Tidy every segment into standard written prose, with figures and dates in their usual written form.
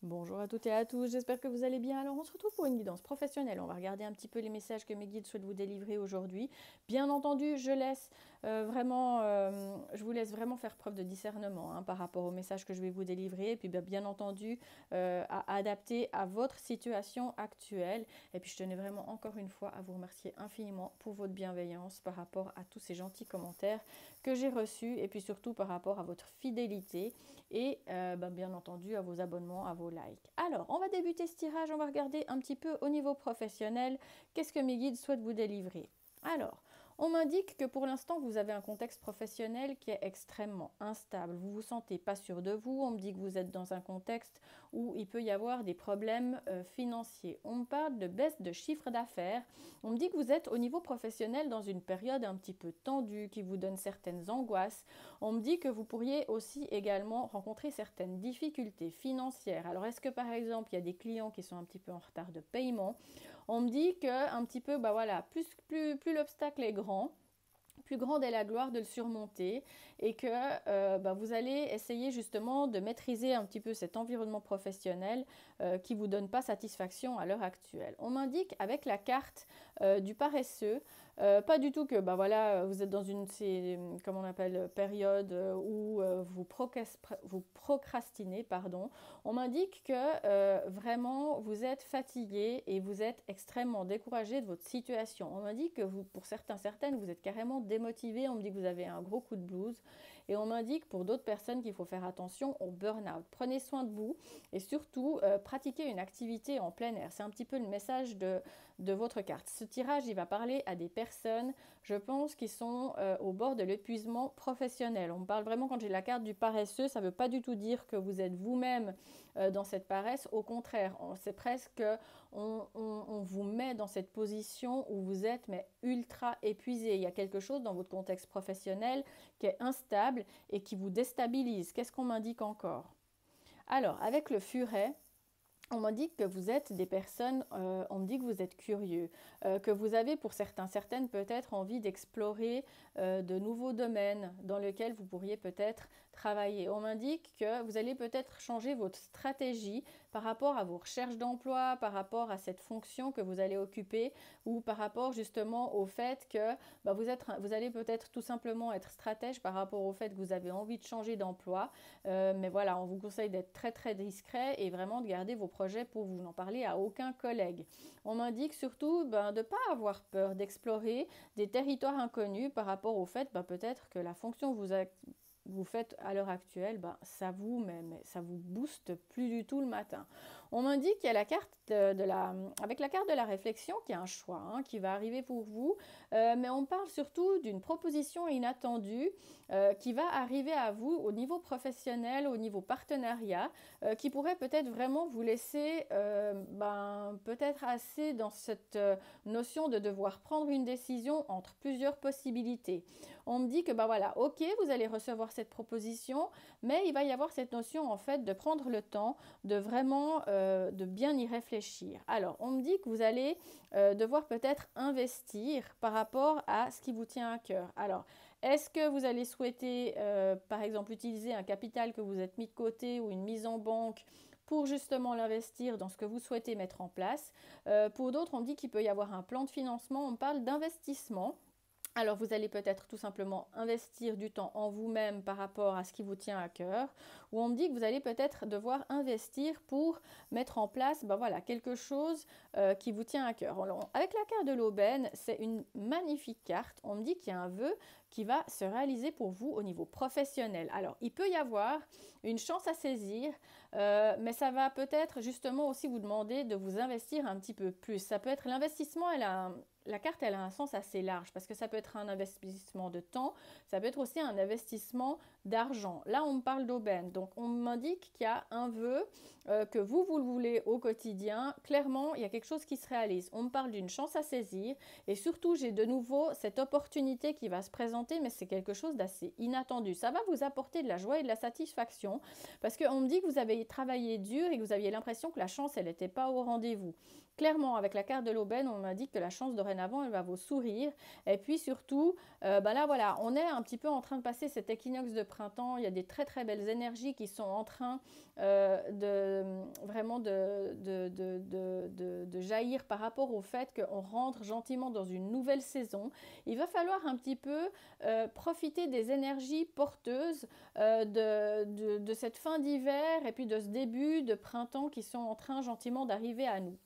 Bonjour à toutes et à tous, j'espère que vous allez bien. Alors on se retrouve pour une guidance professionnelle. On va regarder un petit peu les messages que mes guides souhaitent vous délivrer aujourd'hui. Bien entendu, je vous laisse vraiment faire preuve de discernement par rapport aux messages que je vais vous délivrer. Et puis bien entendu, à adapter à votre situation actuelle. Et puis je tenais vraiment encore une fois à vous remercier infiniment pour votre bienveillance par rapport à tous ces gentils commentaires que j'ai reçus. Et puis surtout par rapport à votre fidélité et bien entendu à vos abonnements, à vos likes. Alors, on va débuter ce tirage, on va regarder un petit peu au niveau professionnel, qu'est-ce que mes guides souhaitent vous délivrer. Alors, on m'indique que pour l'instant, vous avez un contexte professionnel qui est extrêmement instable. Vous vous sentez pas sûr de vous. On me dit que vous êtes dans un contexte où il peut y avoir des problèmes financiers. On me parle de baisse de chiffre d'affaires. On me dit que vous êtes au niveau professionnel dans une période un petit peu tendue qui vous donne certaines angoisses. On me dit que vous pourriez aussi également rencontrer certaines difficultés financières. Alors, est-ce que par exemple, il y a des clients qui sont un petit peu en retard de paiement? On me dit que un petit peu, plus l'obstacle est grand, plus grande est la gloire de le surmonter et que vous allez essayer justement de maîtriser un petit peu cet environnement professionnel qui ne vous donne pas satisfaction à l'heure actuelle. On m'indique avec la carte du paresseux, pas du tout que vous êtes dans une comment on appelle, période où vous procrastinez. Pardon. On m'indique que vraiment vous êtes fatigué et vous êtes extrêmement découragé de votre situation. On m'indique que vous, pour certaines, vous êtes carrément démotivé. On me dit que vous avez un gros coup de blues. Et on m'indique pour d'autres personnes qu'il faut faire attention au burn-out. Prenez soin de vous et surtout pratiquez une activité en plein air. C'est un petit peu le message de votre carte. Ce tirage, il va parler à des personnes, je pense, qui sont au bord de l'épuisement professionnel. On me parle vraiment, quand j'ai la carte du paresseux, ça ne veut pas du tout dire que vous êtes vous-même dans cette paresse. Au contraire, c'est presque, on vous met dans cette position où vous êtes mais ultra épuisé. Il y a quelque chose dans votre contexte professionnel qui est instable et qui vous déstabilise. Qu'est-ce qu'on m'indique encore? Alors, avec le furet, on m'a dit que vous êtes des personnes, on me dit que vous êtes curieux, que vous avez pour certaines peut-être envie d'explorer de nouveaux domaines dans lesquels vous pourriez peut-être travailler. On m'indique que vous allez peut-être changer votre stratégie par rapport à vos recherches d'emploi, par rapport à cette fonction que vous allez occuper ou par rapport justement au fait que vous allez peut-être tout simplement être stratège par rapport au fait que vous avez envie de changer d'emploi. Mais voilà, on vous conseille d'être très très discret et vraiment de garder vos projets pour vous. N'en parler à aucun collègue. On m'indique surtout de ne pas avoir peur d'explorer des territoires inconnus par rapport au fait peut-être que la fonction que vous faites à l'heure actuelle, mais ça vous booste plus du tout le matin. On m'indique qu'il y a la carte avec la carte de la réflexion, qu'il y a un choix qui va arriver pour vous, mais on parle surtout d'une proposition inattendue qui va arriver à vous au niveau professionnel, au niveau partenariat, qui pourrait peut-être vraiment vous laisser peut-être assez dans cette notion de devoir prendre une décision entre plusieurs possibilités. On me dit que ok, vous allez recevoir cette proposition, mais il va y avoir cette notion en fait de prendre le temps de vraiment de bien y réfléchir. Alors, on me dit que vous allez devoir peut-être investir par rapport à ce qui vous tient à cœur. Alors, est-ce que vous allez souhaiter, par exemple, utiliser un capital que vous êtes mis de côté ou une mise en banque pour justement l'investir dans ce que vous souhaitez mettre en place? Pour d'autres, on me dit qu'il peut y avoir un plan de financement, on parle d'investissement. Alors vous allez peut-être tout simplement investir du temps en vous-même par rapport à ce qui vous tient à cœur, ou on me dit que vous allez peut-être devoir investir pour mettre en place quelque chose qui vous tient à cœur. Alors, avec la carte de l'aubaine, c'est une magnifique carte. On me dit qu'il y a un vœu qui va se réaliser pour vous au niveau professionnel. Alors il peut y avoir une chance à saisir, mais ça va peut-être justement aussi vous demander de vous investir un petit peu plus. Ça peut être l'investissement, la carte, elle a un sens assez large parce que ça peut être un investissement de temps, ça peut être aussi un investissement d'argent. Là, on me parle d'aubaine. Donc, on m'indique qu'il y a un vœu que vous le voulez au quotidien. Clairement, il y a quelque chose qui se réalise. On me parle d'une chance à saisir et surtout, j'ai de nouveau cette opportunité qui va se présenter, mais c'est quelque chose d'assez inattendu. Ça va vous apporter de la joie et de la satisfaction parce qu'on me dit que vous avez travaillé dur et que vous aviez l'impression que la chance, elle n'était pas au rendez-vous. Clairement, avec la carte de l'aubaine, on m'a dit que la chance dorénavant, elle va vous sourire. Et puis surtout, on est un petit peu en train de passer cet équinoxe de printemps. Il y a des très très belles énergies qui sont en train vraiment de jaillir par rapport au fait qu'on rentre gentiment dans une nouvelle saison. Il va falloir un petit peu profiter des énergies porteuses de cette fin d'hiver et puis de ce début de printemps qui sont en train gentiment d'arriver à nous.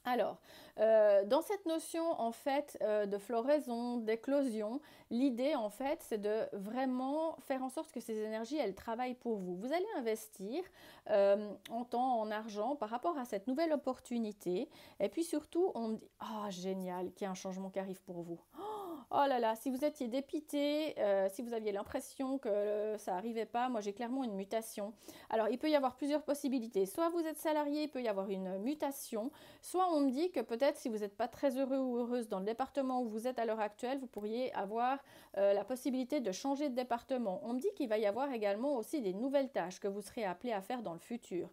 Alors, dans cette notion en fait de floraison, d'éclosion, l'idée en fait c'est de vraiment faire en sorte que ces énergies elles travaillent pour vous. Vous allez investir en temps, en argent par rapport à cette nouvelle opportunité et puis surtout on me dit « Oh génial, qu'il y a un changement qui arrive pour vous ». Oh là là, si vous étiez dépité, si vous aviez l'impression que ça n'arrivait pas, moi j'ai clairement une mutation. Alors il peut y avoir plusieurs possibilités. Soit vous êtes salarié, il peut y avoir une mutation. Soit on me dit que peut-être si vous n'êtes pas très heureux ou heureuse dans le département où vous êtes à l'heure actuelle, vous pourriez avoir la possibilité de changer de département. On me dit qu'il va y avoir également aussi des nouvelles tâches que vous serez appelé à faire dans le futur.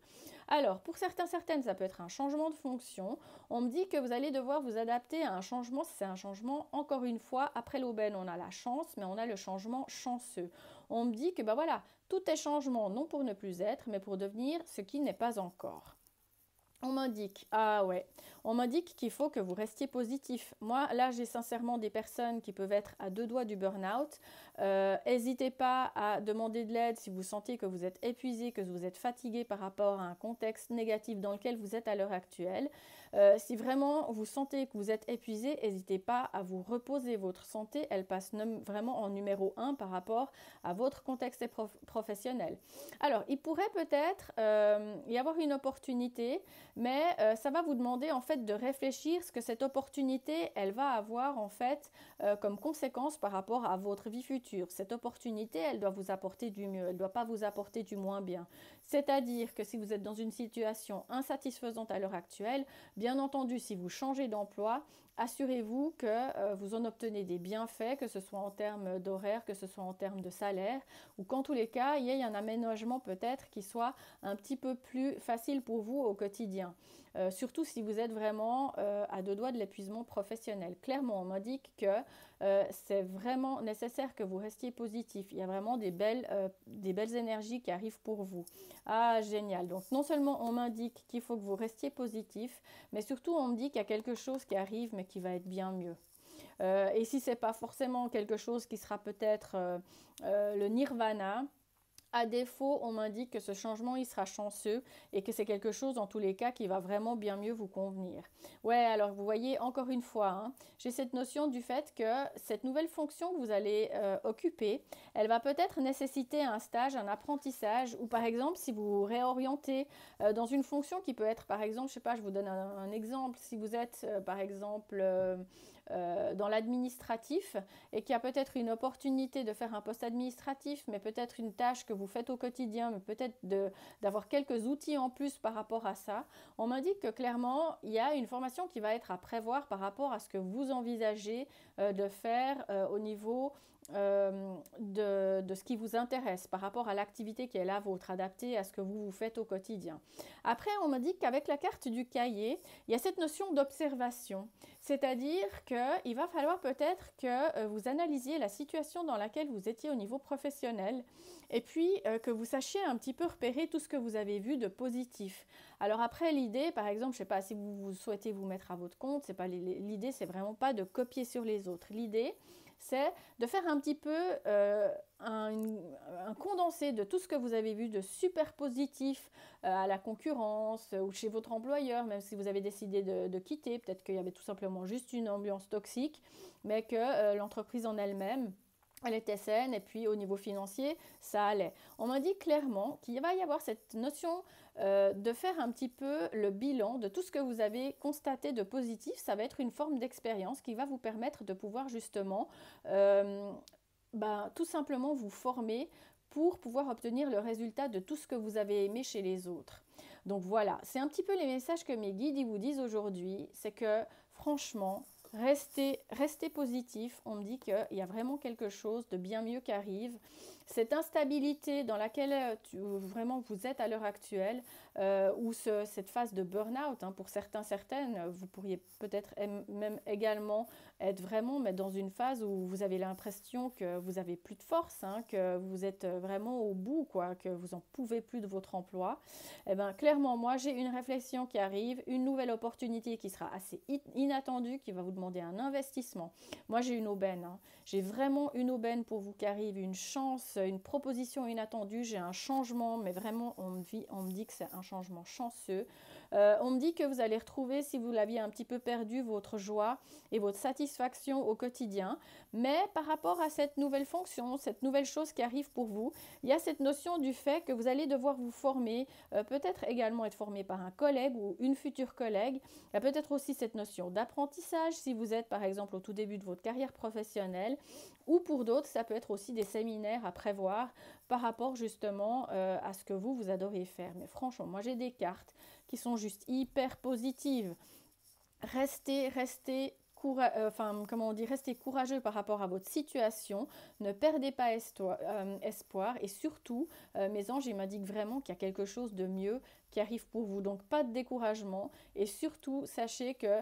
Alors, pour certaines, ça peut être un changement de fonction. On me dit que vous allez devoir vous adapter à un changement. C'est un changement, encore une fois, après l'aubaine, on a la chance, mais on a le changement chanceux. On me dit que, ben voilà, tout est changement, non pour ne plus être, mais pour devenir ce qui n'est pas encore. On m'indique, ah ouais, on m'indique qu'il faut que vous restiez positif. Moi, là, j'ai sincèrement des personnes qui peuvent être à 2 doigts du burn-out. N'hésitez pas à demander de l'aide si vous sentez que vous êtes épuisé, que vous êtes fatigué par rapport à un contexte négatif dans lequel vous êtes à l'heure actuelle. Si vraiment vous sentez que vous êtes épuisé, n'hésitez pas à vous reposer. Votre santé, elle passe vraiment en numéro 1 par rapport à votre contexte professionnel. Alors, il pourrait peut-être y avoir une opportunité, mais ça va vous demander en fait de réfléchir ce que cette opportunité, elle va avoir en fait comme conséquence par rapport à votre vie future. Cette opportunité, elle doit vous apporter du mieux, elle ne doit pas vous apporter du moins bien. C'est-à-dire que si vous êtes dans une situation insatisfaisante à l'heure actuelle, bien entendu, si vous changez d'emploi, assurez-vous que vous en obtenez des bienfaits, que ce soit en termes d'horaire, que ce soit en termes de salaire, ou qu'en tous les cas, il y ait un aménagement peut-être qui soit un petit peu plus facile pour vous au quotidien. Surtout si vous êtes vraiment à 2 doigts de l'épuisement professionnel. Clairement, on m'indique que c'est vraiment nécessaire que vous restiez positif. Il y a vraiment des belles énergies qui arrivent pour vous. Ah, génial. Donc, non seulement on m'indique qu'il faut que vous restiez positif, mais surtout on me dit qu'il y a quelque chose qui arrive, mais qui va être bien mieux. Et si ce n'est pas forcément quelque chose qui sera peut-être le nirvana, à défaut, on m'indique que ce changement, il sera chanceux et que c'est quelque chose, en tous les cas, qui va vraiment bien mieux vous convenir. Ouais, alors vous voyez, encore une fois, hein, j'ai cette notion du fait que cette nouvelle fonction que vous allez occuper, elle va peut-être nécessiter un stage, un apprentissage, ou par exemple, si vous vous réorientez dans une fonction qui peut être, par exemple, je sais pas, je vous donne un exemple, si vous êtes, par exemple... dans l'administratif et qu'il y a peut-être une opportunité de faire un poste administratif, mais peut-être une tâche que vous faites au quotidien, mais peut-être d'avoir quelques outils en plus par rapport à ça, on m'indique que clairement, il y a une formation qui va être à prévoir par rapport à ce que vous envisagez de faire au niveau de ce qui vous intéresse par rapport à l'activité qui est la vôtre, adaptée à ce que vous faites au quotidien. Après, on me dit qu'avec la carte du cahier, il y a cette notion d'observation, c'est-à-dire qu'il va falloir peut-être que vous analysiez la situation dans laquelle vous étiez au niveau professionnel et puis que vous sachiez un petit peu repérer tout ce que vous avez vu de positif. Alors après, l'idée, par exemple, je ne sais pas, si vous souhaitez vous mettre à votre compte, l'idée, c'est vraiment pas de copier sur les autres. L'idée, c'est de faire un petit peu un condensé de tout ce que vous avez vu de super positif à la concurrence ou chez votre employeur, même si vous avez décidé de quitter, peut-être qu'il y avait tout simplement juste une ambiance toxique, mais que l'entreprise en elle-même, elle était saine et puis au niveau financier, ça allait. On m'a dit clairement qu'il va y avoir cette notion de faire un petit peu le bilan de tout ce que vous avez constaté de positif. Ça va être une forme d'expérience qui va vous permettre de pouvoir justement tout simplement vous former pour pouvoir obtenir le résultat de tout ce que vous avez aimé chez les autres. Donc voilà, c'est un petit peu les messages que mes guides ils vous disent aujourd'hui, c'est que franchement, restez positif. On me dit qu'il y a vraiment quelque chose de bien mieux qui arrive. cette instabilité dans laquelle vraiment vous êtes à l'heure actuelle, ou cette phase de burn-out, hein, pour certains, certaines, vous pourriez peut-être même également être vraiment mais dans une phase où vous avez l'impression que vous avez plus de force, hein, que vous êtes vraiment au bout, quoi, que vous en pouvez plus de votre emploi. Eh bien, clairement, moi, j'ai une réflexion qui arrive, une nouvelle opportunité qui sera assez inattendue, qui va vous demander un investissement. Moi, j'ai une aubaine, hein. J'ai vraiment une aubaine pour vous qui arrive, une chance, une proposition inattendue. J'ai un changement, mais vraiment, on me dit que c'est un changement chanceux. On me dit que vous allez retrouver, si vous l'aviez un petit peu perdu, votre joie et votre satisfaction au quotidien. Mais par rapport à cette nouvelle fonction, cette nouvelle chose qui arrive pour vous, il y a cette notion du fait que vous allez devoir vous former, peut-être également être formé par un collègue ou une future collègue. Il y a peut-être aussi cette notion d'apprentissage si vous êtes par exemple au tout début de votre carrière professionnelle, ou pour d'autres, ça peut être aussi des séminaires à prévoir par rapport justement à ce que vous adorez faire. Mais franchement, moi j'ai des cartes qui sont juste hyper positives. Restez restez courageux par rapport à votre situation, ne perdez pas espoir et surtout, mes anges, ils m'indiquent vraiment qu'il y a quelque chose de mieux qui arrive pour vous. Donc pas de découragement et surtout sachez que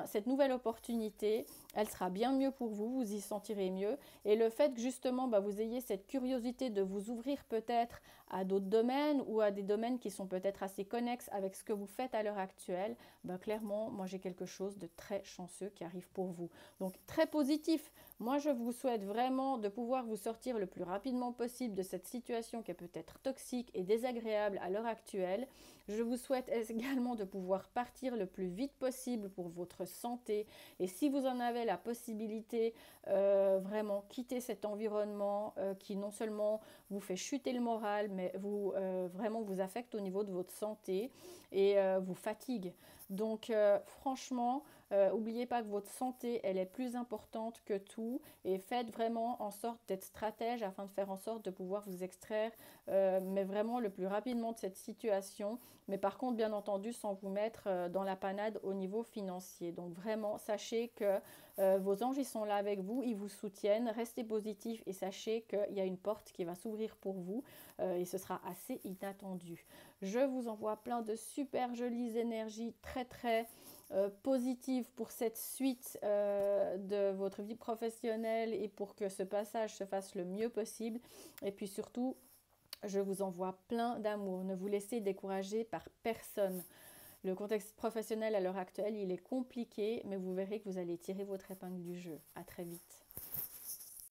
cette nouvelle opportunité, elle sera bien mieux pour vous, vous y sentirez mieux. Et le fait que justement vous ayez cette curiosité de vous ouvrir peut-être à d'autres domaines ou à des domaines qui sont peut-être assez connexes avec ce que vous faites à l'heure actuelle, clairement, moi j'ai quelque chose de très chanceux qui arrive pour vous. Donc très positif. Moi je vous souhaite vraiment de pouvoir vous sortir le plus rapidement possible de cette situation qui est peut-être toxique et désagréable à l'heure actuelle. Je vous souhaite également de pouvoir partir le plus vite possible pour votre santé. Et si vous en avez la possibilité, vraiment quitter cet environnement qui non seulement vous fait chuter le moral, mais vraiment vous affecte au niveau de votre santé et vous fatigue. Donc franchement, n'oubliez pas que votre santé, elle est plus importante que tout et faites vraiment en sorte d'être stratège afin de faire en sorte de pouvoir vous extraire, mais vraiment le plus rapidement de cette situation. Mais par contre, bien entendu, sans vous mettre dans la panade au niveau financier. Donc vraiment, sachez que vos anges, ils sont là avec vous, ils vous soutiennent. Restez positifs et sachez qu'il y a une porte qui va s'ouvrir pour vous et ce sera assez inattendu. Je vous envoie plein de super jolies énergies très positives pour cette suite de votre vie professionnelle et pour que ce passage se fasse le mieux possible. Et puis surtout, je vous envoie plein d'amour. Ne vous laissez décourager par personne. Le contexte professionnel à l'heure actuelle, il est compliqué, mais vous verrez que vous allez tirer votre épingle du jeu. À très vite.